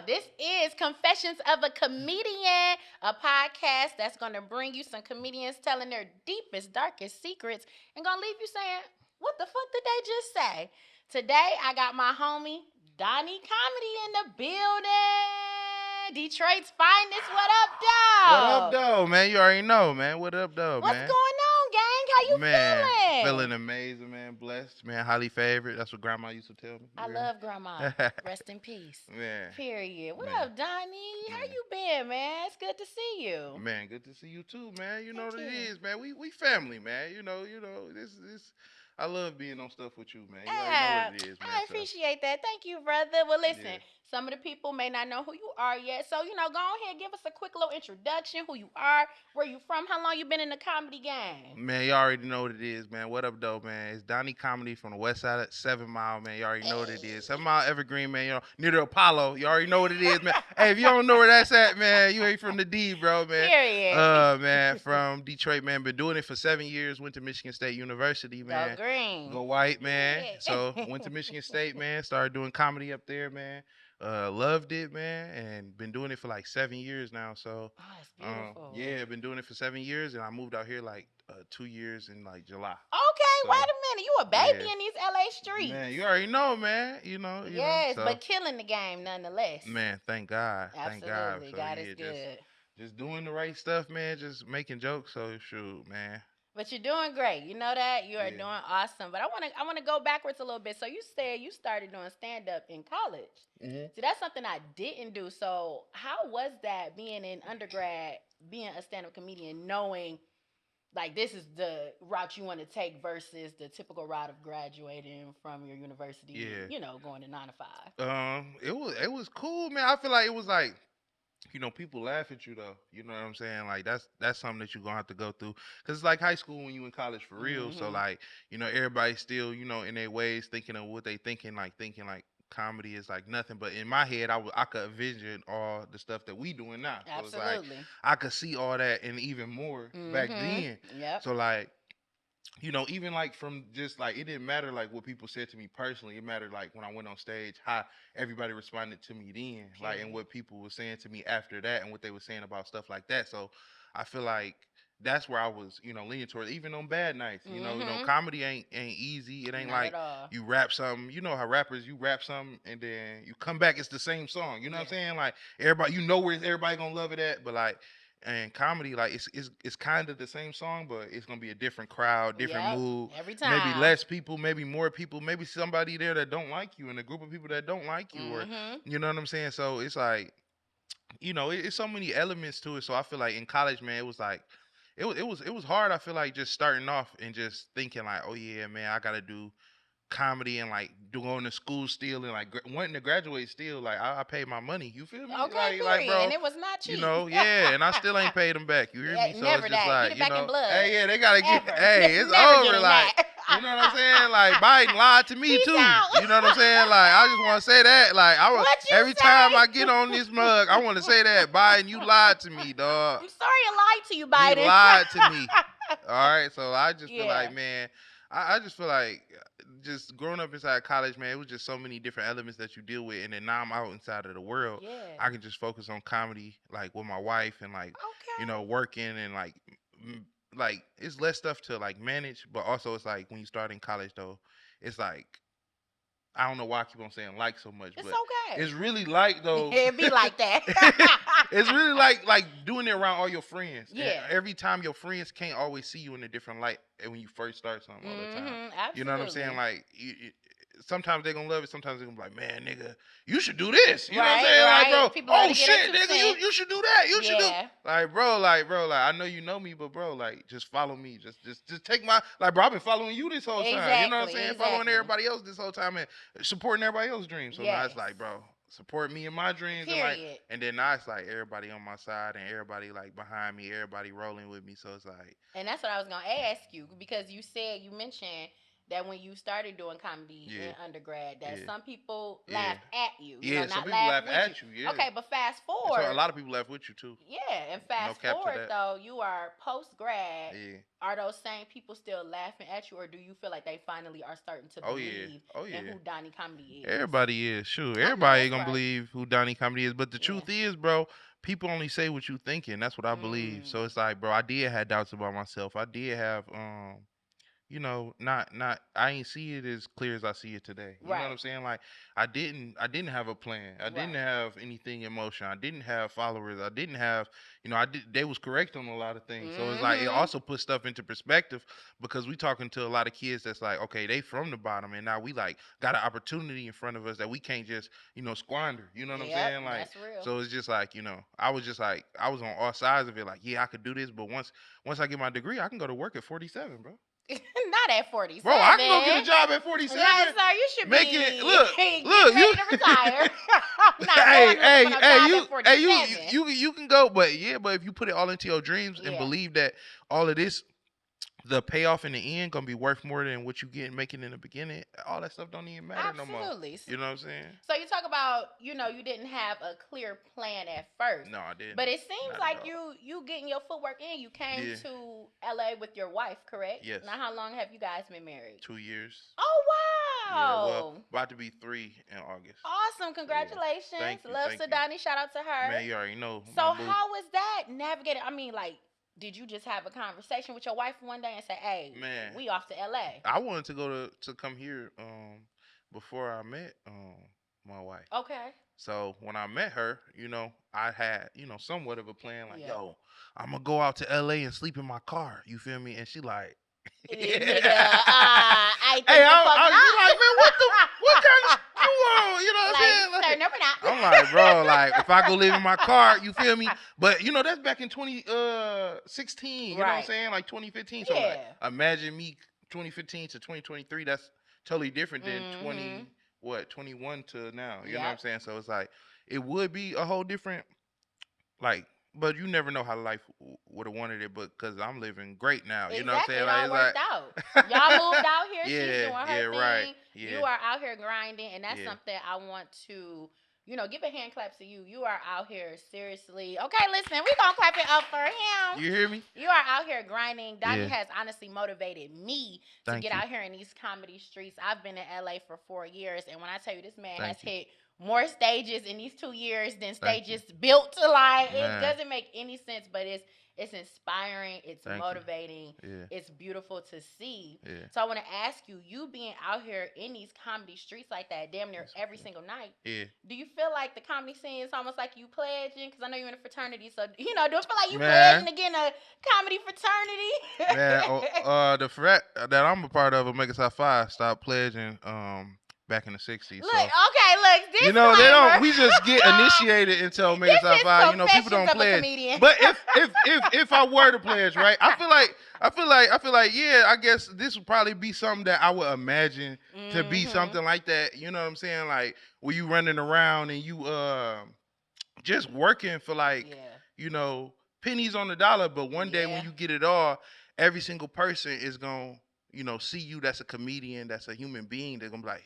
This is Confessions of a Comedian, a podcast that's going to bring you some comedians telling their deepest, darkest secrets and going to leave you saying, what the fuck did they just say? Today, I got my homie, Donny Comedy in the building. Detroit's finest. What up, What up, dog? though, man? You already know, man. What up, though, What's man? going on, gang? How you Man, feeling? feeling amazing, man. Blessed, man. Highly favored. That's what Grandma used to tell me. I love Grandma. Rest in peace. Man, Period. What man, up, Donnie? How man, you been, man? It's good to see you. man. Good to see you too, man. You know Thank what it you. is, man. We family, man. You know. This. I love being on stuff with you, man. You already know Ah, what it is, man. I So appreciate that. Thank you, brother. Well, listen, yeah. some of the people may not know who you are yet. So, go ahead, give us a quick little introduction, who you are, where you from, how long you been in the comedy game. Man, you already know what it is, man. What up, though, man? It's Donny Comedy from the west side of 7 Mile, man. You already know what it is. 7 Mile Evergreen, man. You know, near the Apollo. You already know what it is, man. Hey, if you don't know where that's at, man, you ain't from the D, bro, man. Period. Man, from Detroit, man. Been doing it for 7 years. Went to Michigan State University, Go man. green. Go white, man. Yeah. So went to Michigan State, man. Started doing comedy up there, man. Loved it, man, and been doing it for like 7 years now. So, Oh, it's beautiful. yeah, been doing it for 7 years, and I moved out here like 2 years in like July. Okay, So, wait a minute. You a baby yeah, in these LA streets. man, you already know, man. You know. Yes, So, but killing the game nonetheless. man, thank God, thank God. Absolutely. So God yeah, is good. just doing the right stuff, man. Just making jokes. So shoot, man. But you're doing great. You know that? You are Yeah. doing awesome. But I wanna go backwards a little bit. So you said you started doing stand up in college. Hmm. See, that's something I didn't do. So how was that being in undergrad, being a stand up comedian, knowing like this is the route you want to take versus the typical route of graduating from your university Yeah. and, going to 9 to 5. It was cool, man. I feel like it was like, people laugh at you though. You know what I'm saying? Like that's something that you're gonna have to go through. Cause it's like high school when you in college for real. So Mm-hmm. like, everybody's still, in their ways thinking of what they thinking like comedy is like nothing. But in my head, I could envision all the stuff that we doing now. So it's like Absolutely. I could see all that and even more back then. Mm-hmm. Yep. So like, even like from just like it didn't matter like what people said to me personally. It mattered like when I went on stage, how everybody responded to me then, like and Period. what people were saying to me after that, and what they were saying about stuff like that. So I feel like that's where I was, leaning towards. Even on bad nights, Mm-hmm. comedy ain't easy. It ain't Not at like all. you rap something. You know how rappers you rap something and then you come back, it's the same song. You know what I'm Yeah. saying? Like everybody, where everybody gonna love it at, but like and comedy like it's kind of the same song, but it's gonna be a different crowd, different Yep. mood, Every maybe time. less people, maybe more people, maybe somebody there that don't like you and a group of people that don't like you, or Mm-hmm. you know what I'm saying. So it's like, it's so many elements to it. So I feel like in college, man, it was like it was hard. I feel like just starting off and just thinking like, oh yeah, man, I gotta do comedy and like going to school still and like wanting to graduate still. Like I paid my money. You feel me? Okay, Like period. bro, And it was not cheap. yeah, and I still ain't paid them back. You hear Yeah, me? So never it's just that. Get like, it back in blood. hey, yeah, they gotta get, Ever. hey, it's Never over. getting Like, that. you know what I'm saying? Like Biden lied to me Peace too. out. You know what I'm saying? Like, I just want to say that. Like, What you every time say? I get on this mug, I want to say that Biden, you lied to me, dog. I'm sorry I lied to you, He Biden. lied to me. All right, so I just feel Yeah. like, man, I just feel like just growing up inside college, man, it was just so many different elements that you deal with, and then now I'm out inside of the world. Yeah. I can just focus on comedy, like with my wife, and like Okay. working and like like it's less stuff to like manage, but also it's like when you start in college though, it's like I don't know why I keep on saying like so much, It's but okay. it's really like though. It be like that. It's really like doing it around all your friends. And Yeah. every time your friends can't always see you in a different light when you first start something all the time. Absolutely. You know what I'm saying? Like sometimes they're gonna love it, sometimes they're gonna be like, man, nigga, you should do this. You know what I'm Right, saying? Like, right. bro, People love oh to get shit, their 2 nigga, cents. you should do that. You should do Yeah. like bro, like I know you know me, but bro, like just follow me. Just take my like bro, I've been following you this whole time. You know what I'm Exactly, saying? Following exactly. everybody else this whole time and supporting everybody else's dreams. So now it's Yes. like, bro, support me in my dreams Period. and then now it's like everybody on my side and everybody like behind me, everybody rolling with me. So it's like And that's what I was gonna ask you because you mentioned that when you started doing comedy Yeah. in undergrad, that Yeah. some people Yeah. laughed at you, Yeah, some not people laugh laugh with at you. you. Yeah. Okay, but fast And so a forward. lot of people laugh with you too. Yeah, and No fast cap to forward that. though, you are post grad. Yeah. Are those same people still laughing at you, or do you feel like they finally are starting to Oh yeah. believe Oh in yeah. who Donny Comedy is? Everybody is, sure. I know Everybody that's ain't gonna right. believe who Donny Comedy is, but the Yeah. truth is, bro, people only say what you thinking. That's what I believe. So Mm. it's like, bro, I did have doubts about myself. I did have you know, not I ain't see it as clear as I see it today. You know what Right. I'm saying? Like I didn't have a plan. I didn't Right. have anything in motion. I didn't have followers. I didn't have, you know, I did they was correct on a lot of things. So it's like it Mhm. also puts stuff into perspective because we talking to a lot of kids that's like, okay, they from the bottom and now we like got an opportunity in front of us that we can't just, you know, squander. You know what I'm Yep, saying? Like that's real. so it's just like, you know, I was just like I was on all sides of it, like, yeah, I could do this, but once I get my degree, I can go to work at 47, bro. Not at 47. Bro, I can go get a job at 47. No, sir, you should Make be it look, getting look, ready you to retire. I'm not hey, going looking hey, for no hey, job you, at 47. you can go, but yeah, but if you put it all into your dreams and Yeah. believe that all of this, the payoff in the end gonna be worth more than what you get making in the beginning, all that stuff don't even matter no more. Absolutely. You know what I'm saying? So you talk about, you didn't have a clear plan at first. No, I didn't. But it seems Not like at all. you getting your footwork in. You came Yeah. to LA with your wife, correct? Yes. Now how long have you guys been married? 2 years. Oh Yeah, wow. well, about to be 3 in August. Awesome. Congratulations. Thank you, Love thank you. Sadani. Shout out to her. Man, you already know. So my boo. how was that navigating? I mean, like, did you just have a conversation with your wife one day and say, "Hey, Man, we off to LA"? I wanted to go to come here before I met my wife. Okay. So when I met her, you know, I had, you know, somewhat of a plan like, Yeah. yo, I'm gonna go out to LA and sleep in my car. You feel me? And she like Nigga, I think hey, the fuck I, not. she like, man, what kind of you want? You know what I'm saying? Like, sir, no, we're not. I'm like, bro, like if I go live in my car, you feel me? But you know, that's back in 2016. You know what I'm Right. saying? Like 2015. So like, Yeah. imagine me 2015 to 2023. That's totally different than Mhm. 21 to now. You know what I'm Yep. saying? So it's like it would be a whole different like. But you never know how life would have wanted it, but because I'm living great now, you know what I'm Exactly. saying? It all Like, worked it's out. Y'all moved out here. yeah, She's doing her thing. right, yeah. You are out here grinding, and that's Yeah. something I want to, give a hand clap to you. You are out here seriously. Okay, listen, we're going to clap it up for him. You hear me? You are out here grinding. Donny Yeah. has honestly motivated me to get out here in these comedy streets. I've been in LA for 4 years, and when I tell you this man has hit more stages in these 2 years than stages built to like, it doesn't make any sense, but it's inspiring, it's motivating, it's beautiful to see. Yeah. So I want to ask you, you being out here in these comedy streets like that, damn near every single night. Yeah. Do you feel like the comedy scene is almost like you pledging? Because I know you're in a fraternity, so do you feel like you pledging to get in a comedy fraternity? Man, the frat that I'm a part of, Omega Psi Phi, stopped pledging back in the '60s. Look, so, okay, look, this they don't. We just get initiated into Omega Psi Phi. People don't pledge. But if I were to pledge, right, I feel like, yeah, I guess this would probably be something that I would imagine to be something like that. You know what I'm saying? Like where you running around and you just working for like pennies on the dollar, but one day when you get it all, every single person is gonna see you. That's a comedian. That's a human being. They're gonna be like,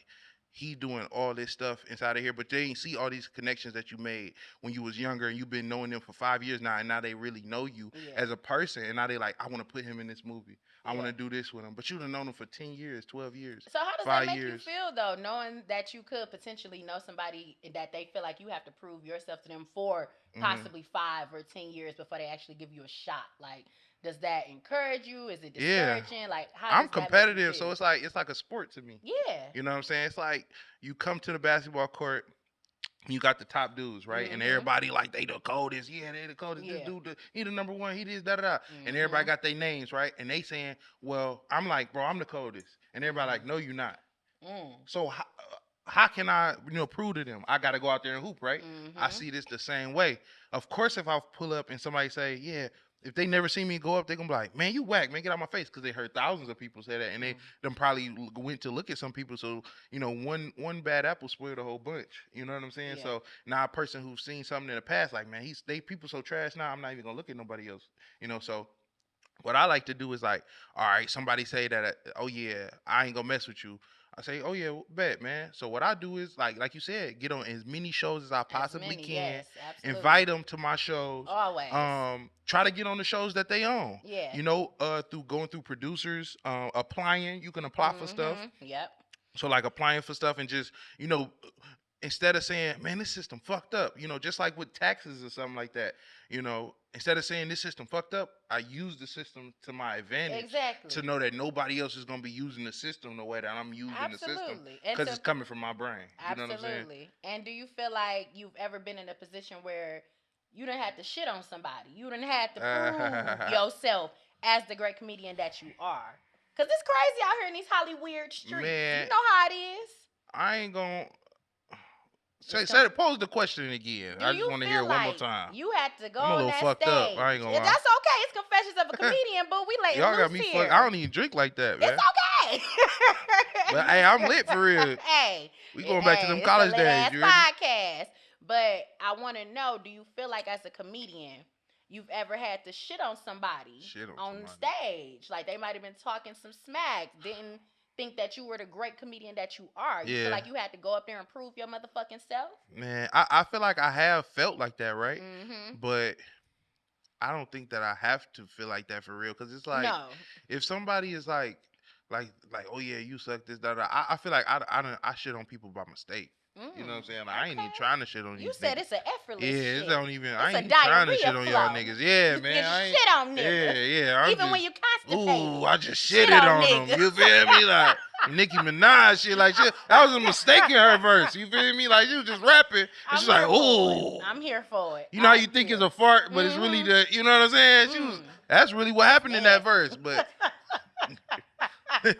he doing all this stuff inside of here, but they ain't see all these connections that you made when you was younger and you've been knowing them for 5 years now, and now they really know you as a person, and now they like, I want to put him in this movie. I want to do this with him. But you done known him for 10 years, 12 years. So how does that make you feel, though, knowing that you could potentially know somebody that they feel like you have to prove yourself to them for possibly 5 or 10 years before they actually give you a shot? Like, does that encourage you? Is it discouraging? Yeah. Like, how I'm competitive, so it's like a sport to me. Yeah. You know what I'm saying? It's like you come to the basketball court, you got the top dudes, right? And everybody like they the coldest. Yeah, they the coldest. This dude, he the number one. He this, da-da-da. And everybody got their names, right? And they saying, well, I'm like, bro, I'm the coldest. And everybody like, no, you're not. So how can I, prove to them? I got to go out there and hoop, right? I see this the same way. Of course, if I pull up and somebody say, yeah, if they never see me go up, they're going to be like, man, you whack, man, get out my face. Because they heard thousands of people say that. And they them probably went to look at some people. So, one bad apple spoiled a whole bunch. You know what I'm saying? Yeah. So now a person who's seen something in the past, like, man, people so trash now, I'm not even going to look at nobody else. So What I like to do is like, all right, somebody say that, oh yeah, I ain't gonna mess with you. I say, oh yeah, bet, man. So what I do is like you said, get on as many shows as I As possibly many, can, yes, absolutely. invite them to my shows, Always. try to get on the shows that they own. Yeah. Through going through producers, applying. You can apply for stuff. Mm-hmm. Yep. So like applying for stuff and just you know instead of saying, man, this system fucked up, just like with taxes or something like that, instead of saying this system fucked up, I use the system to my advantage to Exactly. know that nobody else is going to be using the system the way that I'm using the system Absolutely. And because to it's coming from my brain. You know what I'm saying? absolutely. And do you feel like you've ever been in a position where you didn't have to shit on somebody? You didn't have to prove yourself as the great comedian that you are. Cause it's crazy out here in these Hollywood streets. You Man, know how it is. I ain't going to It's pose the question again. Do I just you want to hear feel it one more like time. you had to go I'm a on little that fucked up. stage? I ain't gonna And lie. that's okay. It's Confessions of a Comedian, but we letting Y'all got loose me here. fucked. I don't even drink like that, man. It's okay. But hey, I'm lit for real. Hey, We going back to them college it's a lit days. ass You heard me? podcast. But I want to know: do you feel like as a comedian, you've ever had to shit on somebody Shit on somebody. stage? Like they might have been talking some smack, didn't think that you were the great comedian that you are. You feel Yeah. like you had to go up there and prove your motherfucking self? Man, I feel like I have felt like that, right? Mm-hmm. But I don't think that I have to feel like that for real. Cause it's like No. if somebody is like, oh yeah, you suck this, da da. I feel like I shit on people by mistake. You know what I'm saying? Like, I ain't even Okay. trying to shit on You these said niggas. it's an effortless Yeah, shit. it's don't even. It's I a ain't even trying to diarrhea shit on y'all flow. niggas. Yeah, You man. I just ain't, shit on niggas. yeah. I'm Even just, when you constipated. ooh, I just Shit shitted on on them. niggas. You feel me? Like Nicki Minaj shit, like shit. That was a mistake in her verse. You feel me? Like she was just rapping, and I'm she's like, here for it. ooh. I'm here for it. You know how you I'm think here. it's a fart, but it's really the. You know what I'm saying? She was. That's really what happened in that verse. But no.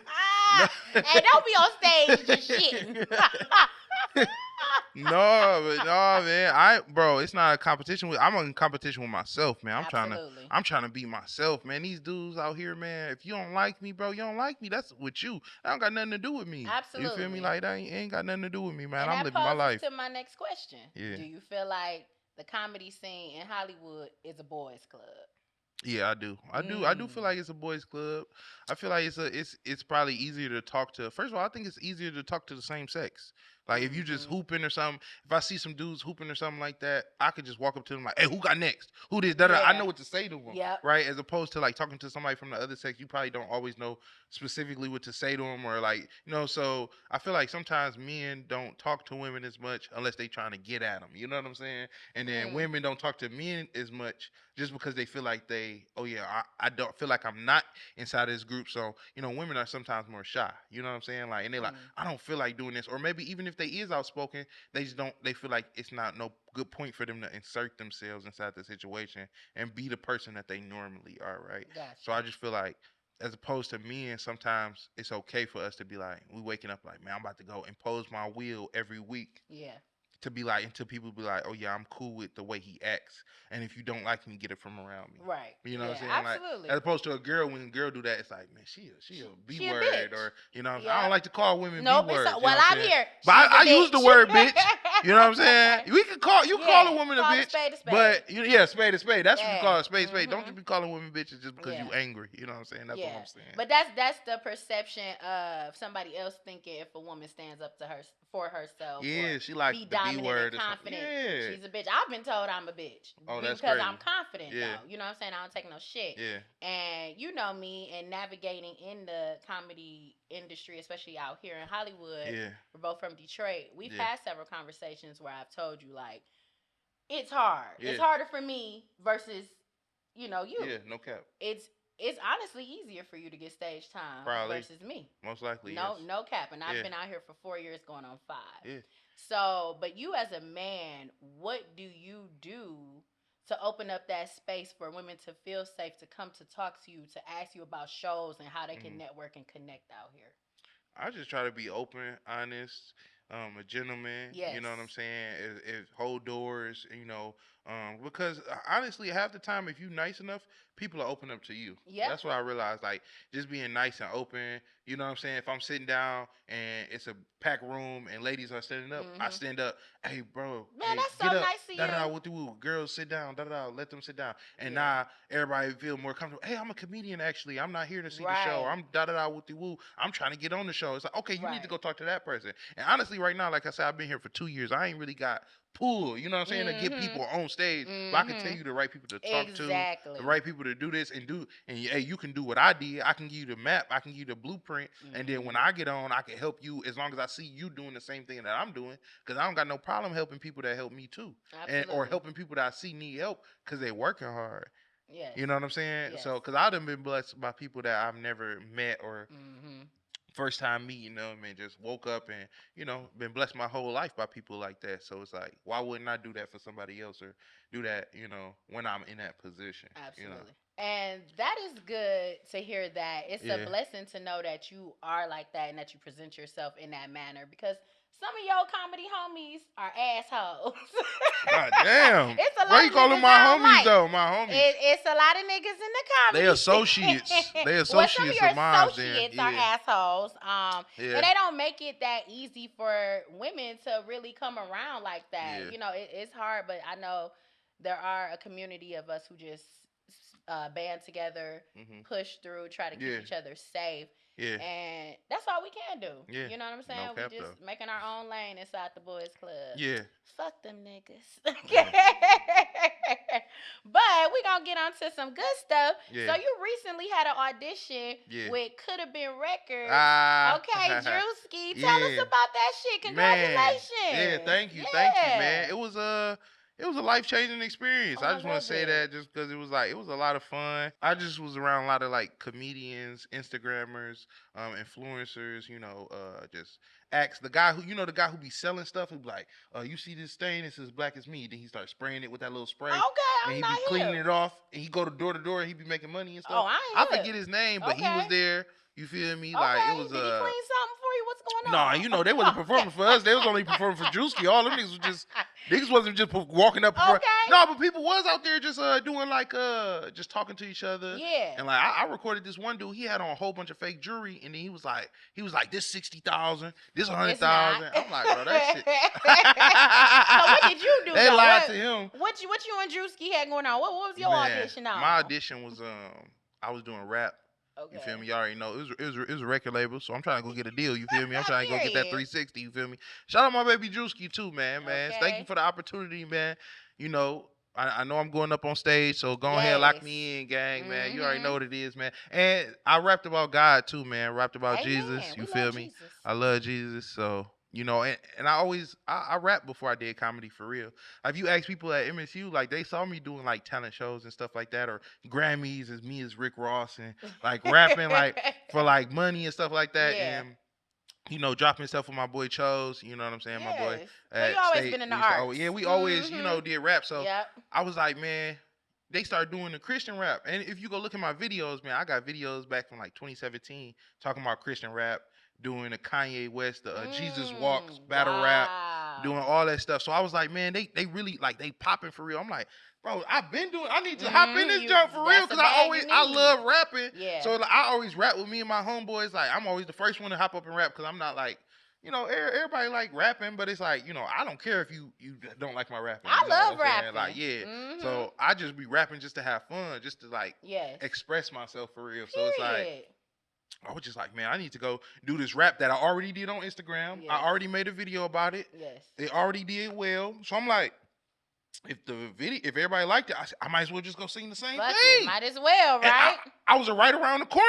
Hey, don't be on stage just shitting. No, man. Bro, it's not a competition I'm in competition with myself, man. Absolutely. I'm trying to be myself, man. These dudes out here, man. If you don't like me, bro, you don't like me. That's with you. That don't got nothing to do with me. You feel me? Absolutely. Like that ain't got nothing to do with me, man. And I'm that living my poses life. to my next question. Yeah. Do you feel like the comedy scene in Hollywood is a boys' club? Yeah, I do. I do feel like it's a boys' club. I feel like it's probably easier to talk to. First of all, I think it's easier to talk to the same sex. Like if you just hooping or something, if I see some dudes hooping or something like that, I could just walk up to them like, "Hey, who got next? Who this?" Da-da. I know what to say to them, Yep. right? As opposed to like talking to somebody from the other sex, you probably don't always know specifically what to say to them or like, So I feel like sometimes men don't talk to women as much unless they trying to get at them. You know what I'm saying? And then women don't talk to men as much just because they feel like oh yeah, I don't feel like I'm not inside this group. So, women are sometimes more shy. You know what I'm saying? Like, and they like, I don't feel like doing this. Or maybe even if they is outspoken, they feel like it's not no good point for them to insert themselves inside the situation and be the person that they normally are, right? Gotcha. So I just feel like as opposed to men, sometimes it's okay for us to be like, we waking up like, man, I'm about to go impose my will every week. Yeah. To be like, until people be like, oh yeah, I'm cool with the way he acts, and if you don't like me, get it from around me. Right. You know what I'm saying? Absolutely. Like, as opposed to a girl, when a girl do that, it's like, man, she a B she a word, bitch. or I don't like to call women nope, B words. Well, I'm here. But I use the word bitch. You know what I'm saying? We can call a woman a bitch, spade a spade. but spade a spade. That's what you call a spade spade. Don't just be calling women bitches just because you angry. You know what I'm saying? That's what I'm saying. But that's the perception of somebody else thinking if a woman stands up to her for herself. Yeah, she like be the B word and confident. Yeah. She's a bitch. I've been told I'm a bitch. Oh, that's because crazy. I'm confident Yeah. though. You know what I'm saying? I don't take no shit. Yeah. And you know me and navigating in the comedy industry, especially out here in Hollywood. Yeah. We're both from Detroit. We've had several conversations where I've told you like it's hard. Yeah. It's harder for me versus you. Yeah, no cap. It's honestly easier for you to get stage time versus me. Most likely, no, yes. No cap. And I've been out here for 4 years going on 5. Yeah. So, but you as a man, what do you do to open up that space for women to feel safe to come to talk to you, to ask you about shows and how they can network and connect out here? I just try to be open, honest, a gentleman. Yes. You know what I'm saying? Hold doors, because honestly, half the time, if you nice enough, people are open up to you. Yep. That's what I realized. Like just being nice and open. You know what I'm saying? If I'm sitting down and it's a packed room and ladies are standing up, I stand up. Hey, bro. Man, Hey, that's get so up. nice of Da da da. you. What do? Girls sit down. Da da da. Let them sit down. And Yeah. now everybody feel more comfortable. Hey, I'm a comedian. Actually, I'm not here to see the show. Right. I'm da da da. What the woo. I'm trying to get on the show. It's like okay, you need to Right. go talk to that person. And honestly, right now, like I said, I've been here for 2 years. I ain't really got pull, you know what I'm saying, to get people on stage. But I can tell you the right people to talk to, Exactly. the right people to do this and do. And hey, you can do what I did. I can give you the map. I can give you the blueprint. And then when I get on, I can help you as long as I see you doing the same thing that I'm doing. Because I don't got no problem helping people that help me too, and or helping people that I see need help because they're working hard. Yes. You know what I'm saying? Yes. So, because I've been blessed by people that I've never met or first time meeting them and just woke up and, been blessed my whole life by people like that. So it's like, why wouldn't I do that for somebody else or do that, when I'm in that position? Absolutely. And that is good to hear that. It's a blessing to know that you are like that and that you present yourself in that manner because some of your comedy homies are assholes. God damn. It's a lot Why you of call them niggas my I don't homies like. though? My homies. It's a lot of niggas in the comedy. They associates. They Well, some of associates your of mine. associates are assholes. And they don't make it that easy for women to really come around like that. Yeah. It's hard, but I know there are a community of us who just band together, push through, try to keep each other safe. Yeah. And that's all we can do. Yeah. You know what I'm saying? No We cap, just though. making our own lane inside the boys club. Yeah. Fuck them niggas. But we gonna get on to some good stuff. Yeah. So you recently had an audition with Could Have Been Records. Okay, Drewski, tell us about that shit. Congratulations. Man. Yeah, thank you, man. It was a life-changing experience. I just want to say that just because it was a lot of fun. I just was around a lot of like comedians, Instagrammers, influencers, just acts. The guy who be selling stuff, who be like, you see this stain, it's as black as me. Then he starts spraying it with that little spray. Okay, and he be cleaning it off, and he go to door to door, and he be making money and stuff. Oh, I forget his name, but he was there. You feel me? Like it was Did he clean something for you? What's going on? No, they wasn't performing for us. They was only performing for Drewski. All them niggas wasn't just walking up. No, but people was out there just doing like just talking to each other. Yeah. And like I recorded this one dude. He had on a whole bunch of fake jewelry, and then he was like this 60,000, this 100,000. I'm like, bro, that shit. So what did you do? They lied to him. What you and Drewski had going on? What was your audition on? My audition was I was doing rap. Okay. You feel me? You already know it was a record label, so I'm trying to go get a deal. You feel me? I'm trying to go get that 360. You feel me? Shout out my baby Drewski too, man. Okay. Thank you for the opportunity, man. I know I'm going up on stage, so go ahead, lock me in, gang, man. You already know what it is, man. And I rapped about God too, man. Rapped about Jesus. You feel me? Jesus. I love Jesus, so. And I always I rap before I did comedy for real. If you ask people at MSU, like they saw me doing like talent shows and stuff like that, or Grammys as me as Rick Ross and like rapping like for like money and stuff like that, and dropping stuff with my boy Chose. You know what I'm saying, my boy. So you always been in the arts. We always did rap. So I was like, man. They started doing the Christian rap, and if you go look at my videos, man, I got videos back from like 2017 talking about Christian rap. Doing the Kanye West, the Jesus Walks battle rap, doing all that stuff. So I was like, man, they really like they popping for real. I'm like, bro, I need to hop in this jump for real because I love rapping. Yeah. So like, I always rap with me and my homeboys. Like I'm always the first one to hop up and rap because I'm not like. Everybody like rapping, but it's like, I don't care if you don't like my rapping. I love rapping. Like, So I just be rapping just to have fun, just to like express myself for real. So it's like. I was just like, man, I need to go do this rap that I already did on Instagram. Yes. I already made a video about it. Yes. It already did well. So I'm like, if everybody liked it, I might as well just go sing the same thing. Might as well, right? I was right around the corner.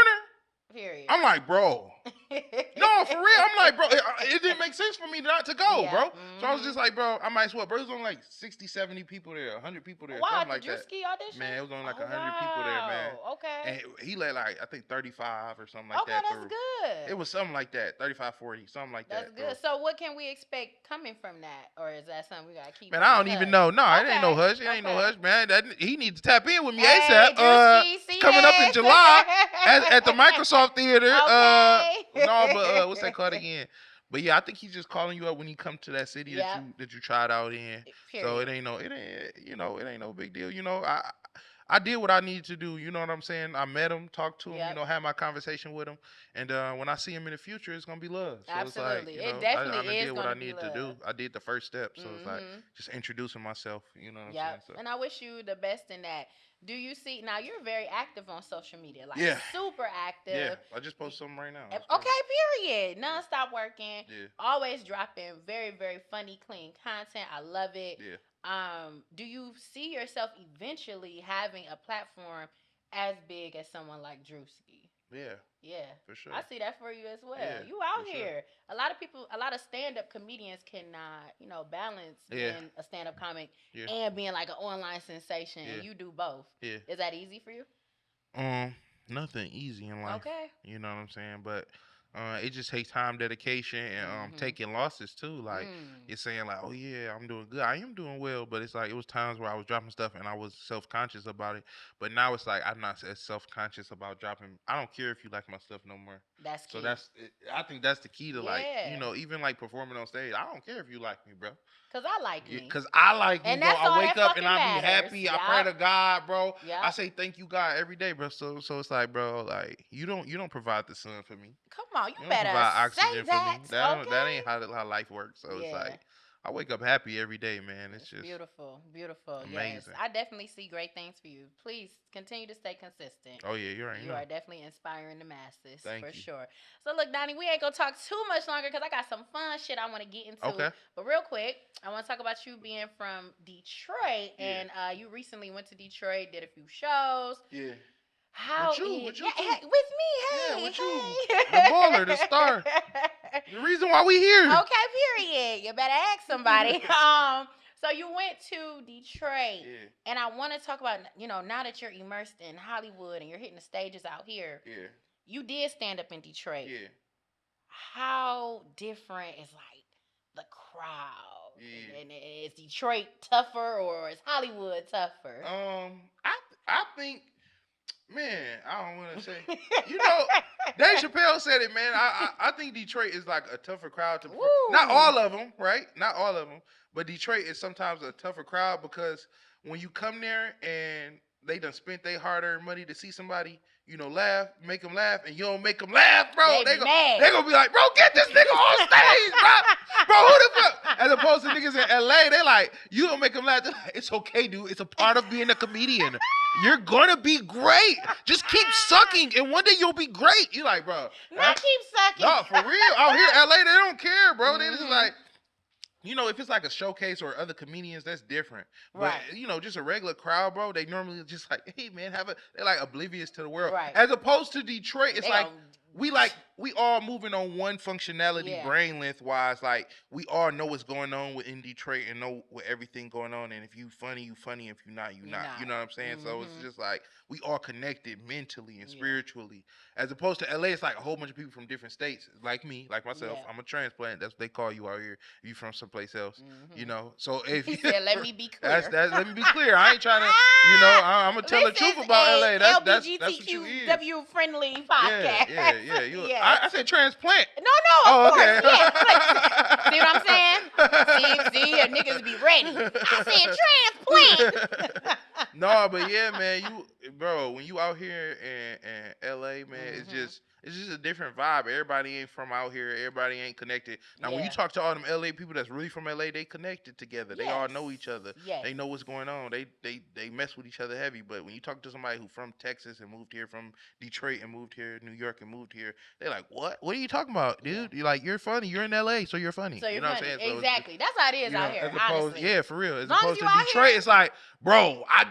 Period. I'm like, bro. No, for real. I'm like, bro, it didn't make sense for me not to go, bro. So I was just like, bro, I might as well. Bro, there's only like 60, 70 people there, 100 people there, something like that. Audition? Man, it was only like 100 people there, man. Okay. And he let like, I think 35 or something like that. Okay, that's good. It was something like that, 35, 40, something like that. That's good. So what can we expect coming from that? Or is that something we got to keep? Man, I don't even know. No, it ain't no hush. It ain't no hush, man. He needs to tap in with me ASAP. Coming up in July at the Microsoft Theater. No, but what's that called again? But yeah, I think he's just calling you up when you come to that city that you tried out in. Period. So it ain't no big deal. I did what I needed to do. You know what I'm saying? I met him, talked to him, Yep. had my conversation with him, and when I see him in the future, it's gonna be love. So it's like, Absolutely. It I definitely done is did what gonna I be needed to love. do. I did the first step. So it's like Mhm. just introducing myself. You know what I'm saying? Yep. So And I wish you the best in that. Do you see now? You're very active on social media, like yeah, super yeah. active. I just posted something right now. It's crazy. Okay, period. Non-stop working. Yeah, Always dropping very, very funny, clean content. I love it. yeah. Do you see yourself eventually having a platform as big as someone like Drewski? Yeah, Yeah, for sure. I see that for you as well. Yeah, You out for sure. here. A lot of people, a lot of stand-up comedians cannot, balance Yeah, being a stand-up comic yeah, and being like an online sensation, yeah, and you do both. yeah. Is that easy for you? Nothing easy in life. Okay. You know what I'm saying? But it just takes time, dedication, and Mhm. taking losses too. Like Mm. you're saying, like, oh yeah, I'm doing good. I am doing well, but it's like it was times where I was dropping stuff and I was self conscious about it. But now it's like I'm not as self conscious about dropping. I don't care if you like my stuff no more. That's So key. I think that's the key to like Yeah. even like performing on stage. I don't care if you like me, bro. Cause I like me. Cause I like you, And bro. that's I all wake that up and fucking I be matters. happy. I pray to God, bro. I Yep. say thank you, God, every day, bro. So it's like, bro, like you don't provide the sun for me. Come on, you You don't better provide say oxygen for that. me. That Okay. ain't how life works. So it's Yeah. like I wake up happy every day, man. It's It's just beautiful. Beautiful. Yes. amazing. I definitely see great things for you. Please continue to stay consistent. Oh yeah, you already You know. are definitely inspiring the masses for Thank you. sure. So look, Donnie, we ain't gonna talk too much longer because I got some fun shit I want to get into. Okay. But real quick, I want to talk about you being from Detroit, Yeah. and you recently went to Detroit, did a few shows. Yeah. How With you, is with you yeah, too. hey, with me? Yeah, Hey, with you. The hey. baller, the star. The reason why we here. Okay, period. You better ask somebody. So you went to Detroit, Yeah. and I want to talk about now that you're immersed in Hollywood and you're hitting the stages out here. Yeah. You did stand up in Detroit. Yeah. How different is like the crowd? Yeah. And is Detroit tougher or is Hollywood tougher? I think, man, I don't want to say, you know, Dave Chappelle said it, man. I think Detroit is like a tougher crowd to. Not Woo. all of them, right? Not all of them, but Detroit is sometimes a tougher crowd because when you come there and they done spent their hard-earned money to see somebody, laugh, make them laugh, and you don't make them laugh, bro. They be mad. They gonna be like, bro, get this nigga on stage, bro. Who the fuck? As opposed to niggas in LA, they like, you don't make them laugh. They're like, it's okay, dude. It's a part of being a comedian. You're gonna be great. Just keep sucking, and one day you'll be great. You like, bro? Not keep sucking. No, for real. Out here, LA, they don't care, bro. They just Mhm. like, if it's like a showcase or other comedians, that's different. But Right. just a regular crowd, bro, they normally just like, hey man, they're like oblivious to the world. Right. As opposed to Detroit, it's They like don't- we all moving on one functionality Yeah. brain length wise. Like we all know what's going on in Detroit and know what everything going on. And if you funny, you funny. If you not, you You're not. not. You know what I'm saying? So it's Mhm. just like we all connected mentally and Yeah. spiritually. As opposed to LA, it's like a whole bunch of people from different states, like me, like myself. Yeah. I'm a transplant. That's what they call you out here. You from someplace else. Mhm. So if He said, "Let me be clear." let me be clear. I ain't trying to, I'm gonna tell the This truth is about a LA. That's what you is. LGBTQW friendly podcast. Yeah. Yes. I said transplant. No, of course. Okay. Yes. See what I'm saying? See, niggas be ready. I said transplant. No, but yeah, man, bro, when you out here in LA, man, it's just a different vibe. Everybody ain't from out here. Everybody ain't connected. Now, when you Yeah. talk to all them LA people that's really from LA, they connected together. They all know each other. Yes. They know what's going on. They mess with each other heavy. But when you talk to somebody who from Texas and moved here, from Detroit and moved here, New York and moved here, they're like, what? What are you talking about, dude? You're like, you're funny. You're in LA, so you're funny. So you're know funny. what I'm saying? So Exactly. That's how it is out here. as opposed, Honestly. yeah, for real. As Long as opposed you to out Detroit, here- it's like, bro, I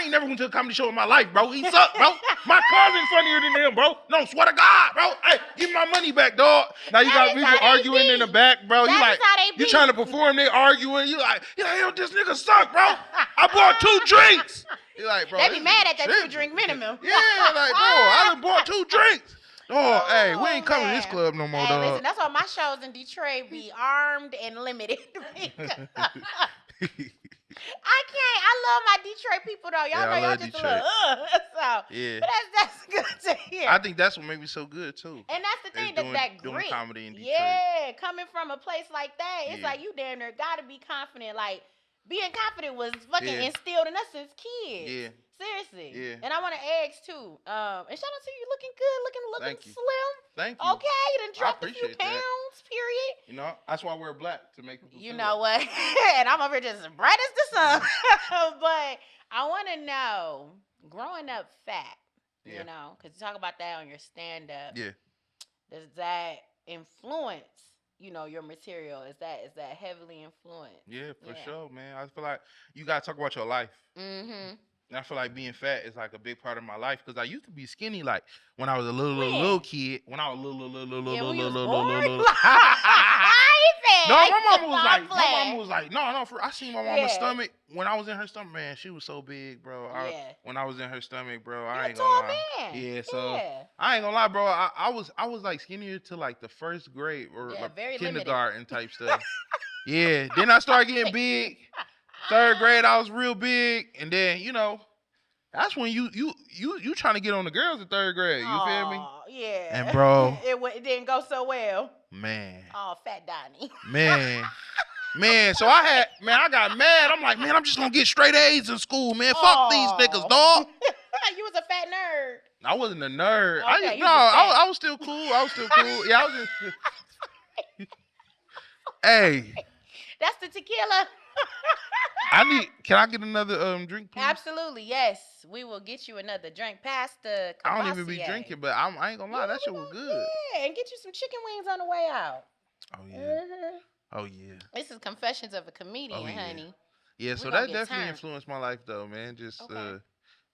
ain't never went to a comedy show in my life, bro. He sucked, bro. My cousin's funnier than him, bro. No, swear to God, bro. Hey, give me my money back, dog. Now you That got is people how they arguing in the be. back, bro. That You is like, how they you be. trying to perform, they arguing. You like, yo, this nigga suck, bro. I bought 2 drinks. You like, bro. They be this mad nigga at that tripping. 2-drink minimum. Yeah, like, bro, I done bought 2 drinks. Oh, hey, we ain't coming to this man. club no more, Hey, dog. listen, that's why my shows in Detroit be armed and limited. I can't. I love my Detroit people though. Y'all Yeah, I know y'all love just Detroit. a little so. Yeah. But that's good to hear. I think that's what made me so good too. And that's the thing, that doing grit. comedy in Detroit. Yeah, coming from a place like that, it's Yeah. like you damn near gotta be confident. Like being confident was fucking Yeah. instilled in us since kids. Yeah. Seriously. Yeah. And I want to ask too. And shout out to you, looking good, looking Thank you. slim. Thank you. Okay, you done I dropped a few appreciate that. pounds. Period. You know, that's why I wear black to make people You feel know like. what? And I'm over here just bright as the sun. But I want to know, growing up fat, Yeah. you know, because you talk about that on your stand up. Yeah. Does that influence, you know, your material? Is that heavily influenced? Yeah, for sure, man. I feel like you gotta talk about your life. Mm-hmm. And I feel like being fat is like a big part of my life because I used to be skinny, like when I was a little When? kid. When I was Yeah, when you was born? little. I No, said. my mama was I'm like, my playing. mama was like, no. I seen my mama's Yeah. stomach when I was in her stomach, man. She was so big, bro. Yeah. When I was in her stomach, bro, You're I a ain't gonna tall lie. man. Yeah, so Yeah. I ain't gonna lie, bro. I was like skinnier to like the first grade or Yeah, like very kindergarten type stuff. Yeah. Then I started getting big. Third grade, I was real big, and then you know, that's when you trying to get on the girls in third grade. You feel me? Oh, yeah. And bro, it didn't go so well. man, Oh, fat Donny. man. So I got mad. I'm like, man, I'm just gonna get straight A's in school, man. Fuck these niggas, dog. You was a fat nerd. I wasn't a nerd. Okay, I was still cool. Yeah, I was just. Hey. That's the tequila. Can I get another drink, please? Absolutely, yes. We will get you another drink. Pass the Cavassier. I don't even be drinking, but I ain't gonna lie, that shit was good. Yeah, and get you some chicken wings on the way out. Oh yeah. Oh yeah. This is Confessions of a Comedian, honey. Yeah, so that definitely influenced my life though, man. Just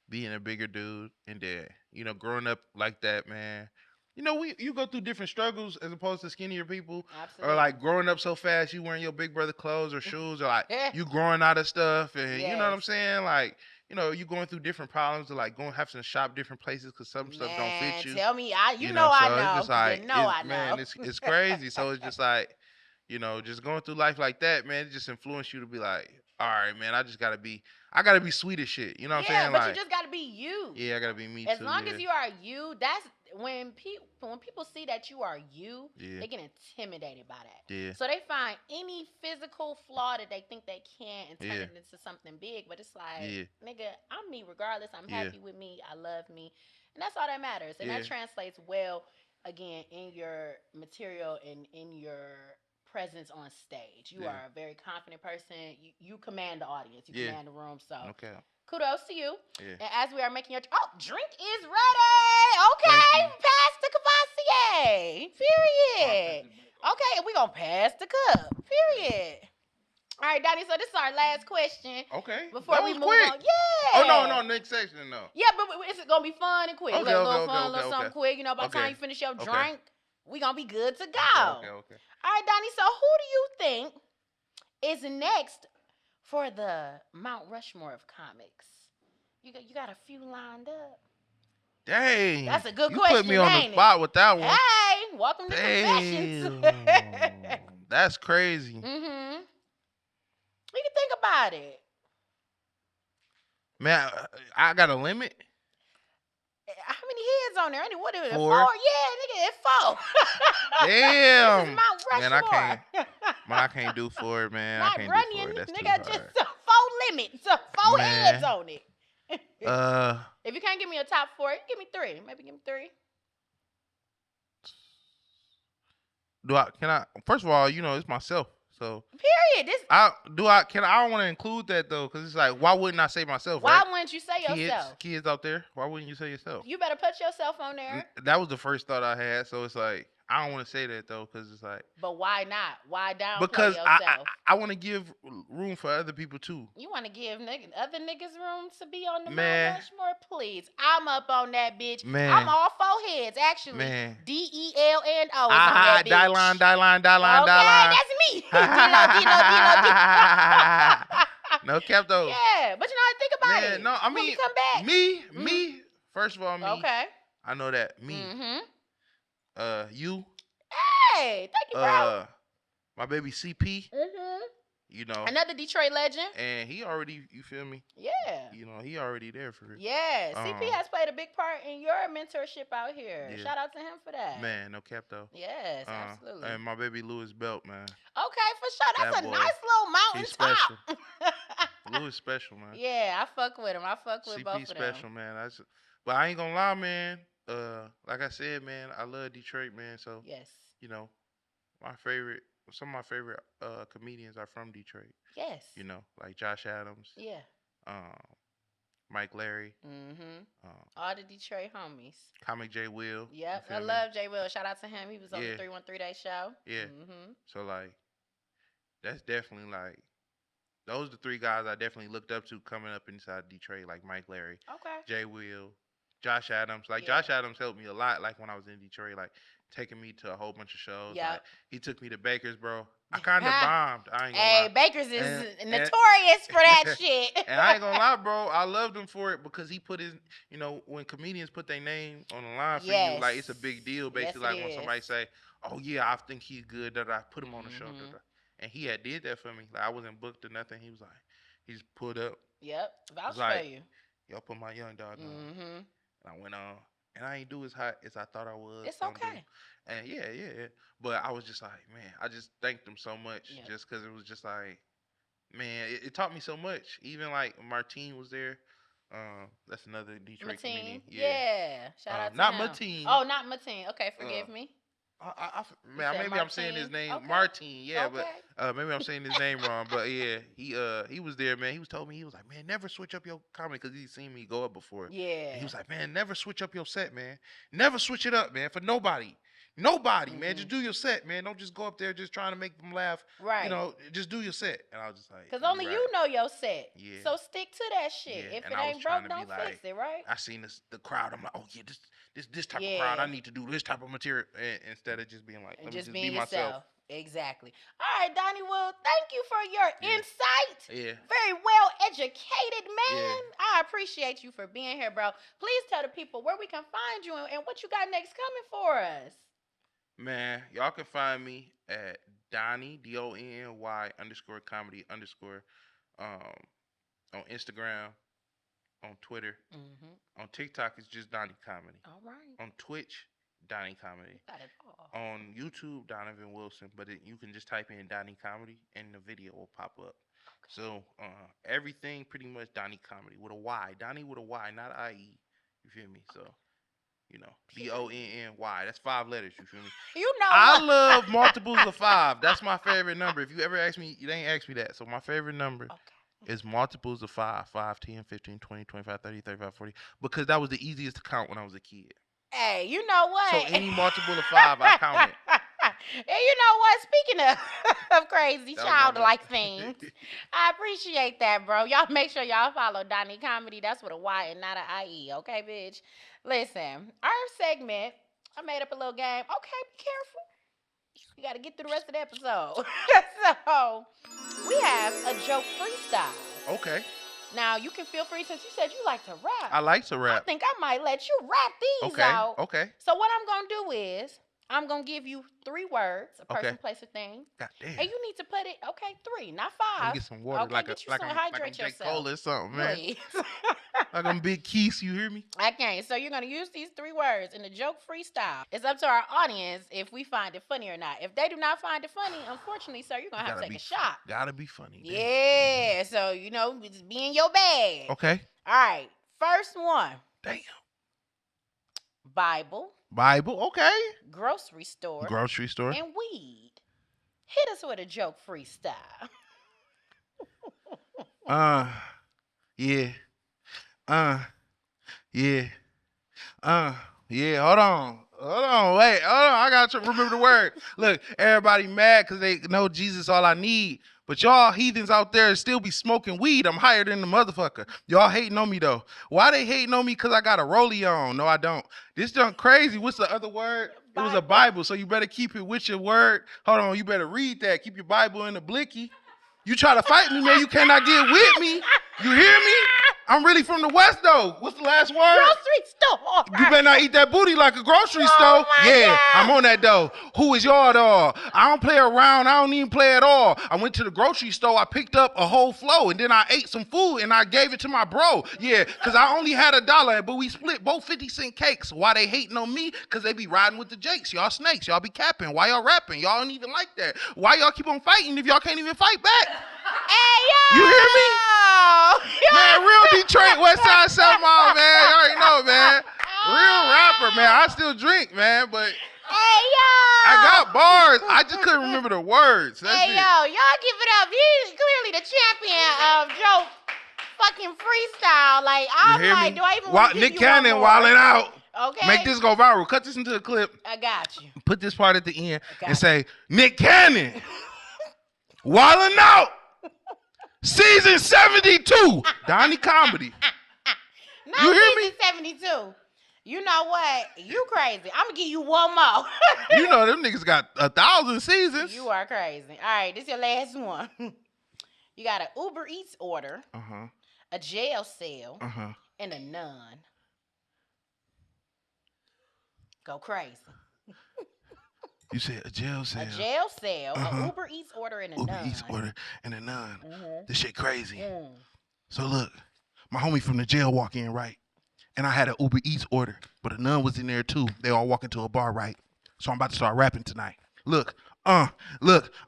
being a bigger dude and then, you know, growing up like that, man. You know, you go through different struggles as opposed to skinnier people. Absolutely. Or like growing up so fast, you wearing your big brother clothes or shoes, or like you growing out of stuff, and you know what I'm saying? Like, you know, you going through different problems, or like having to shop different places because some stuff don't fit you. Tell me, I know. It's just like, I know. Man, it's crazy. So it's just like, you know, just going through life like that, man, it just influenced you to be like, all right, man, I gotta be sweet as shit. You know what I'm saying? But like, you just gotta be you. Yeah, I gotta be me as too. As long as you are you, that's when people see that you are you, they get intimidated by that. Yeah. So they find any physical flaw that they think they can and turn it into something big. But it's like, nigga, I'm me regardless. I'm happy with me. I love me. And that's all that matters. And that translates well, again, in your material and in your presence on stage. You are a very confident person. You command the audience. You command the room. So kudos to you. Yeah. And as we are making your drink is ready. Okay, pass the Cavassier. Period. Okay, and we're gonna pass the cup. Period. All right, Donny, so this is our last question. Okay. Before we move quick. on. Yeah. Oh, no, next section, no. Yeah, but it's going to be fun and quick. Okay, a little fun, a little something quick. You know, by the time you finish your drink, we going to be good to go. Okay. All right, Donny, so who do you think is next for the Mount Rushmore of comics? You got a few lined up. Dang. That's a good question, You put me on the spot with that one. Hey, welcome to Confessions. That's crazy. Mm-hmm. You can think about it. Man, I got a limit. How many heads on there? What is it? 4? Yeah, nigga, it's 4. Damn. This is Mount Rushmore. Man, I can't do 4, man. Not I can't Brittni do 4. and That's nigga, too just hard. 4 limits. 4 heads on it. If you can't give me a top 4, give me 3. Maybe give me 3. Can I? First of all, you know, it's myself. So period. I don't want to include that though, because it's like, why wouldn't I say myself? Why right? wouldn't you say yourself? Kids out there, why wouldn't you say yourself? You better put yourself on there. That was the first thought I had. So it's like, I don't want to say that though, because it's like. But why not? Why downplay because yourself? I want to give room for other people too. You want to give other niggas room to be on the Man. Mount Rushmore? Please, I'm up on that bitch. Man. I'm all 4 heads actually. Man. DELNO on that bitch. Die line. Okay, that's me. D-Lo. No cap though. Yeah, but you know, think about it. No, I When we mean, come back. me. First of all, me. Okay. I know that me. Mm-hmm. You. Hey, thank you, bro. My baby CP. Mm-hmm. You know. Another Detroit legend. And he already, you feel me? Yeah. You know, he already there for real. Yeah. CP has played a big part in your mentorship out here. Yeah. Shout out to him for that. Man, no cap though. Yes, absolutely. And my baby Louis Belt, man. Okay, for sure. That's a nice little mountain top. Lou is special, man. Yeah, I fuck with him. I fuck with both CP of special, them. man. But I ain't gonna lie, man. Like I said, man, I love Detroit, man. So Yes. you know, my favorite, some of my favorite comedians are from Detroit. Yes. You know, like Josh Adams, Yeah. um, Mike Larry, Mm-hmm. um, All the Detroit homies. Comic J Will. You Yep. I feel me? love Jay Will. Shout out to him. He was on the Yeah, 313 Day show. yeah. Mm-hmm. So like, that's definitely like those are the three guys I definitely looked up to coming up inside Detroit, like Mike Larry, Okay. Jay Will, Josh Adams. Like Yeah. Josh Adams helped me a lot. Like when I was in Detroit, like taking me to a whole bunch of shows. Like Yep. he took me to Baker's, bro. I kind of bombed. I ain't gonna Hey, lie. Bakers is And notorious for that shit. and I ain't gonna lie, bro. I loved him for it because he put his, when comedians put their name on the line for you, like it's a big deal. Yes, Basically, it like when is. somebody say, "Oh yeah, I think he's good," that I put him on the show, Mhm. and he had did that for me. Like I wasn't booked or nothing. He was like, he just put up. Yep. Vouch Was for like, you. y'all put my young dog on, Mm-hmm. and I went on, and I ain't do as hot as I thought I was. It's gonna do. okay. And yeah. But I was just like, man, I just thanked them so much, Yep. just because it was just like, man, it taught me so much. Even like Martine was there. That's another Detroit comedian. Mateen. Yeah. Shout out to not him. Mateen. Oh, not Mateen. Okay, forgive me. Man, said maybe I'm saying his Martine? name Okay. Martine. Yeah, Okay. but maybe I'm saying his name wrong. But yeah, he was there, man. He was told me, he was like, man, never switch up your comedy because he's seen me go up before. Yeah. And he was like, man, never switch up your set, man. Never switch it up, man, for nobody. Nobody, man. Just do your set, man. Don't just go up there just trying to make them laugh. Right. You know, just do your set. And I was just like, Because only right. you know your set. Yeah. So stick to that shit. Yeah, If and it I was ain't trying broke, to be don't fix like, it, right? I seen the crowd. I'm like, oh yeah, this type Yeah. of crowd. I need to do this type of material instead of just being like, let me just being be yourself. myself. Exactly. All right, Donny. Well, thank you for your insight. Yeah. Very well educated, man. Yeah. I appreciate you for being here, bro. Please tell the people where we can find you and what you got next coming for us. Man, y'all can find me at Donny DONY _comedy on Instagram, on Twitter, on TikTok it's just Donny Comedy. All right. On Twitch, Donny Comedy. Got it all. On YouTube, Donovan Wilson, but you can just type in Donny Comedy and the video will pop up. Okay. So everything pretty much Donny Comedy with a Y, Donny with a Y, not I-E. You feel me? So. You know, DONNY. That's 5 letters. You feel me? You know, I love multiples of 5. That's my favorite number. If you ever ask me, you ain't asked me that. So my favorite number is multiples of 5. 5, 10, 15, 20, 25, 30, 35, 40. Because that was the easiest to count when I was a kid. Hey, you know what? So any multiple of 5, I count it. And you know what? Speaking of crazy childlike things, I appreciate that, bro. Y'all make sure y'all follow Donny Comedy. That's with a Y and not an I-E, okay, bitch? Listen, our segment, I made up a little game. Okay, be careful. You got to get through the rest of the episode. So, we have a joke freestyle. Okay. Now, you can feel free, since you said you like to rap. I like to rap. I think I might let you rap these out. Okay. So what I'm going to do is, I'm going to give you 3 words, a person, place, a thing. God damn. And you need to put it, 3, not 5. Let me get some water, like hydrate J. Cole or something, man. Please. Like I'm Big Keith, you hear me? Okay, so you're going to use these 3 words in the joke freestyle. It's up to our audience if we find it funny or not. If they do not find it funny, unfortunately, sir, you're going to have to take a shot. Gotta be funny. Yeah, so, it's be in your bag. Okay. All right, first one. Damn. Bible, okay. Grocery store, and weed. Hit us with a joke freestyle. Yeah. Hold on, wait, I gotta remember the word. Look, everybody mad because they know Jesus all I need. But y'all heathens out there still be smoking weed. I'm higher than the motherfucker. Y'all hating on me though. Why they hating on me? Because I got a rollie on. No, I don't. This junk crazy. What's the other word? It was a Bible, so you better keep it with your word. Hold on, you better read that. Keep your Bible in the blicky. You try to fight me, man, you cannot get with me. You hear me? I'm really from the West, though. What's the last word? Grocery store. You better not eat that booty like a grocery store. Yeah, God. I'm on that, though. Who is your dog? I don't play around. I don't even play at all. I went to the grocery store. I picked up a whole flow, and then I ate some food, and I gave it to my bro. Yeah, because I only had $1, but we split both 50-cent cakes. Why they hating on me? Because they be riding with the jakes. Y'all snakes. Y'all be capping. Why y'all rapping? Y'all don't even like that. Why y'all keep on fighting if y'all can't even fight back? Hey, yo! You hear me? Man, real Detroit, West Side 7 Mile, man. You already know, man. Real rapper, man. I still drink, man, but Hey, yo. I got bars. I just couldn't remember the words. That's Hey, it. yo, y'all give it up. He's clearly the champion of joke fucking freestyle. Like, You I'm hear like, me? do I even want to Nick give you one Cannon more? wilding out. Okay. Make this go viral. Cut this into a clip. I got you. Put this part at the end got and say, Nick Cannon wilding out. Season 72. Donny Comedy. Not You hear season 72. You know what? You crazy. I'm going to give you one more. You know them niggas got 1,000 seasons. You are crazy. All right, this is your last one. You got an Uber Eats order, a jail cell, and a nun. Go crazy. You said a jail cell. A jail cell, an Uber Eats order, and a Uber nun. Eats order and a nun. This shit crazy. Mm. So look, my homie from the jail walk in, right? And I had an Uber Eats order, but a nun was in there too. They all walk into a bar, right? So I'm about to start rapping tonight. Look, I'm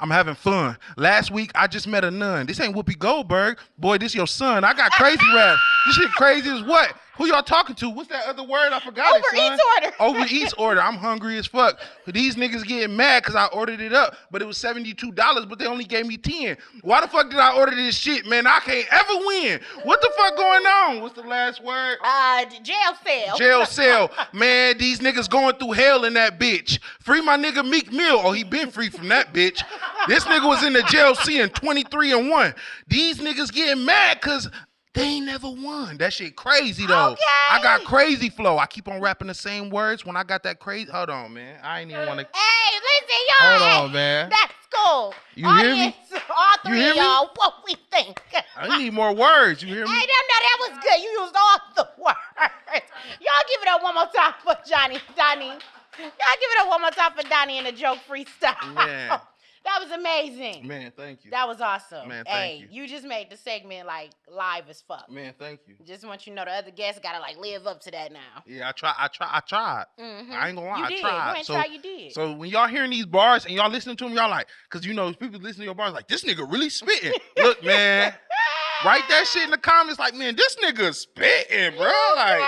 having fun. Last week, I just met a nun. This ain't Whoopi Goldberg. Boy, this your son. I got crazy rap. This shit crazy as what? Who y'all talking to? What's that other word? I forgot Uber it, son. Eats order. Uber Eats order. I'm hungry as fuck. These niggas getting mad because I ordered it up, but it was $72, but they only gave me 10. Why the fuck did I order this shit, man? I can't ever win. What the fuck going on? What's the last word? Jail cell. Jail cell. Man, these niggas going through hell in that bitch. Free my nigga Meek Mill. Oh, he been free from that bitch. This nigga was in the jail seeing 23-1. These niggas getting mad because they ain't never won. That shit crazy, though. Okay. I got crazy flow. I keep on rapping the same words. When I got that crazy... Hold on, man. I ain't even want to... Hey, listen, y'all. Hold on, man. That's cool. You hear me? All three You hear of me? y'all, what we think. I need more words. You hear me? Hey, no, that was good. You used all the words. Y'all give it up one more time for Donny. Y'all give it up one more time for Donny in the joke freestyle. Man. That was amazing. Man, thank you. That was awesome. Man, thank hey, you just made the segment like live as fuck. Man, thank you. Just want you to know the other guests gotta like live up to that now. Yeah, I tried. Mm-hmm. I ain't gonna lie, You I did. tried. You ain't try, you did. So when y'all hearing these bars and y'all listening to them, y'all like, cause you know people listening to your bars like, this nigga really spitting. Look, man, write that shit in the comments like, man, this nigga spitting, bro. Like,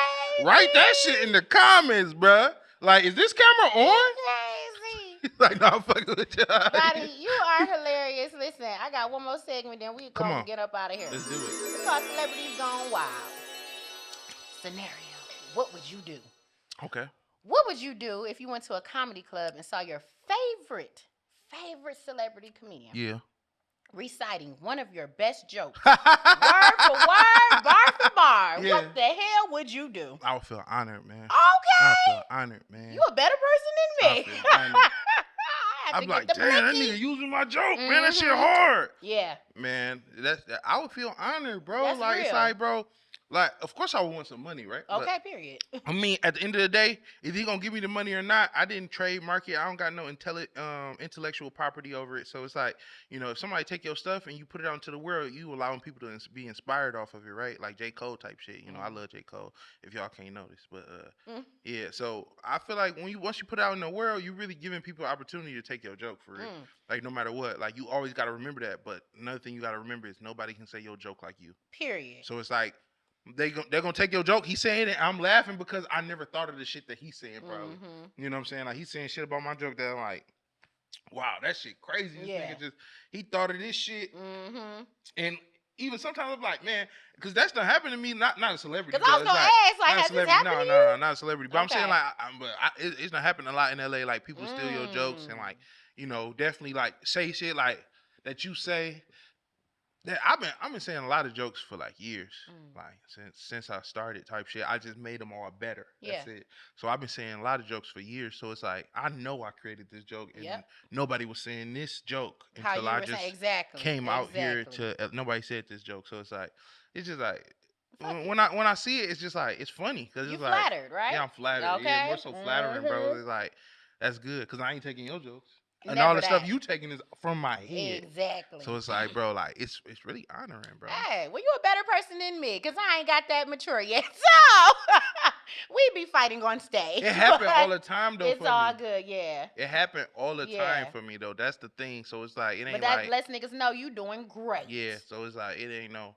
write that shit in the comments, bro. Like, is this camera on? Crazy. Like, no, I'm fucking with y'all. Donny, you are hilarious. Listen, I got one more segment, then we Come gonna on. get up out of here. Let's do it. It's called Celebrities Gone Wild. Scenario. What would you do? Okay. What would you do if you went to a comedy club and saw your favorite celebrity comedian Yeah. reciting one of your best jokes? Word for word, bar for bar. Yeah. What the hell would you do? I would feel honored, man. Okay. I would feel honored, man. You a better person than me. I feel honored. I have I'm to like, get the damn, that blicky. nigga using my joke, man. That shit Mhm. hard. Yeah. Man, I would feel honored, bro. That's like, it's real. like, bro, like, of course I would want some money, right? But, Okay, period. I mean, at the end of the day, if he gonna give me the money or not, I didn't trademark it. I don't got no intellectual property over it. So it's like, you know, if somebody take your stuff and you put it out into the world, you allowing people to be inspired off of it, right? Like J. Cole type shit. You know, I love J. Cole. If y'all can't notice, but yeah. So I feel like once you put it out in the world, you really giving people opportunity to take your joke for real. Like no matter what, like you always got to remember that. But another thing you got to remember is nobody can say your joke like you. Period. So it's like. They're gonna take your joke. He's saying it. I'm laughing because I never thought of the shit that he's saying. Probably, you know what I'm saying? Like he's saying shit about my joke that I'm like, wow, that shit crazy. This nigga he thought of this shit. And even sometimes I'm like, man, because that's not happening to me. Not a celebrity. Because I was gonna ask, like, has this happened to you? No, not a celebrity. But I'm Okay. saying like, it's not happening a lot in LA. Like people steal your jokes and like, you know, definitely like say shit like that you say. That I've been saying a lot of jokes for like years, like since I started type shit. I just made them all better. That's it. So I've been saying a lot of jokes for years. So it's like I know I created this joke, and nobody was saying this joke until I just came out here to. Nobody said this joke, so it's just like when I see it, it's just like it's funny because it's like flattered, right? Yeah, I'm flattered. Okay. Yeah, more so flattering, bro. It's like that's good because I ain't taking your jokes. And Never all the that. stuff you taking is from my head. Exactly. So it's like, bro, like it's really honoring, bro. Hey, well, you a better person than me, because I ain't got that mature yet. So we be fighting on stage. It happen all the time, though. It's for all me. good, yeah. It happen all the time for me, though. That's the thing. So it's like it ain't But that like lets niggas know you doing great. yeah. So it's like it ain't no.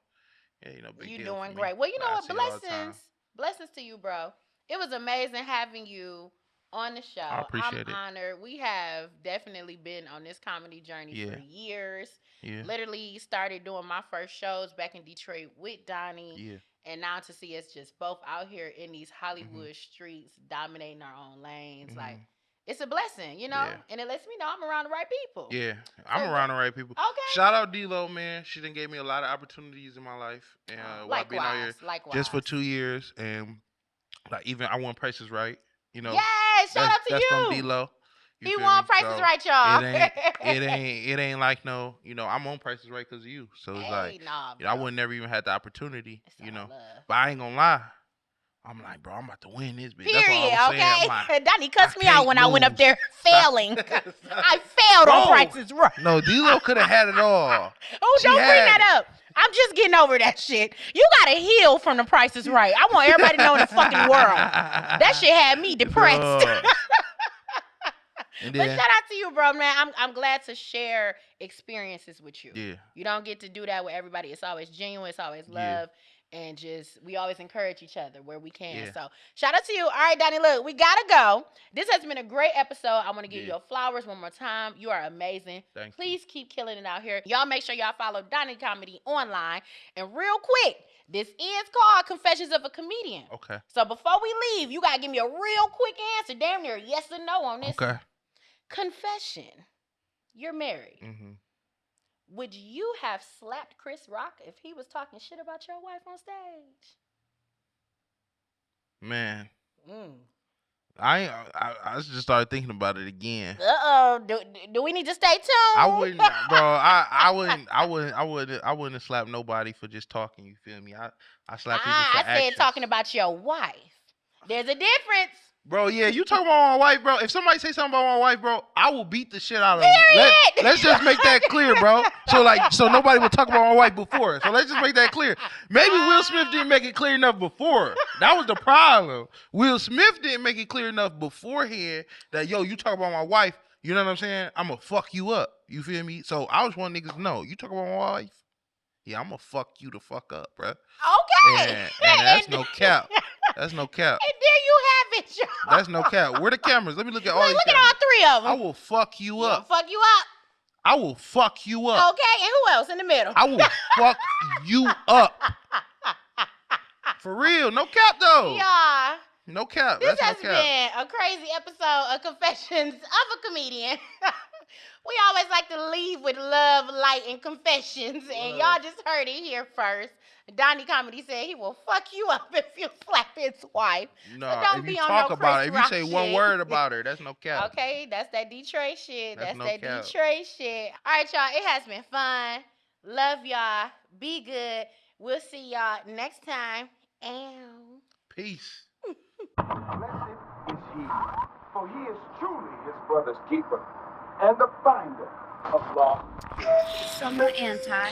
Yeah, big You deal for doing me. great. Well, you know I what? see you all the time. Blessings to you, bro. It was amazing having you on the I show. I'm appreciate it. honored. We have definitely been on this comedy journey Yeah. for years. Yeah. Literally started doing my first shows back in Detroit with Donny. Yeah. And now to see us just both out here in these Hollywood streets dominating our own lanes, like it's a blessing, Yeah. and it lets me know I'm around the right people. Yeah, I'm around the right people. Okay. Shout out Delo, man. She done gave me a lot of opportunities in my life, and while being out here just for 2 years, and like even I won Prices Right. Yes, shout out to that's from you. Delo. He won Prices Right, y'all. It ain't like no, I'm on Prices Right because of you. So it's like, I would never even had the opportunity, But I ain't gonna lie. I'm like, bro, I'm about to win this bitch. Period, That's all I'm saying. okay? Donny cussed me out when I went up there failing. I failed on Prices Right. No, Delo could have had it all. Oh, don't bring that up. I'm just getting over that shit. You gotta heal from the Prices Right. I want everybody to know in the fucking world. That shit had me depressed. But shout out to you, bro, man. I'm glad to share experiences with you. Yeah. You don't get to do that with everybody. It's always genuine. It's always love. And we always encourage each other where we can. Yeah. So shout out to you. All right, Donny, look, we gotta go. This has been a great episode. I want to give you your flowers one more time. You are amazing. Please keep killing it out here. Y'all make sure y'all follow Donny Comedy online. And real quick, this is called Confessions of a Comedian. Okay. So before we leave, you gotta give me a real quick answer, damn near yes or no on this. Okay. Confession. You're married. Mm-hmm. Would you have slapped Chris Rock if he was talking shit about your wife on stage? Man. I just started thinking about it again. Do we need to stay tuned? I wouldn't, bro. I wouldn't have slapped nobody for just talking. You feel me? I slap people for actions. I said talking about your wife. There's a difference. Bro, yeah, you talking about my wife, bro. If somebody say something about my wife, bro, I will beat the shit out of them. Let's just make that clear, bro. So nobody will talk about my wife before. So let's just make that clear. Maybe Will Smith didn't make it clear enough before. That was the problem. Will Smith didn't make it clear enough beforehand that, yo, you talk about my wife, you know what I'm saying? I'm going to fuck you up. You feel me? So I was one niggas to know, you talk about my wife? Yeah, I'm going to fuck you the fuck up, bro. Okay. And that's no cap. That's no cap. And there you have it, y'all. That's no cap. Where the cameras? Let me look at all these Look cameras. at all 3 of them. I will fuck you up. Fuck you up. I will fuck you up. Okay, and who else in the middle? I will fuck you up. For real. No cap, though. Yeah. No cap. This That's has no cap. been a crazy episode of Confessions of a Comedian. We always like to leave with love, light, and confessions. And y'all just heard it here first. Donny Comedy said he will fuck you up if you slap his wife. No, so don't if be you on talk no about it, if you say shit. one word about her, that's no cap. Okay, that's that Detroit shit. That's no that cap. Detroit shit. All right, y'all. It has been fun. Love y'all. Be good. We'll see y'all next time. And peace. Blessed is he, for he is truly his brother's keeper and the finder of lost. Summer Anti.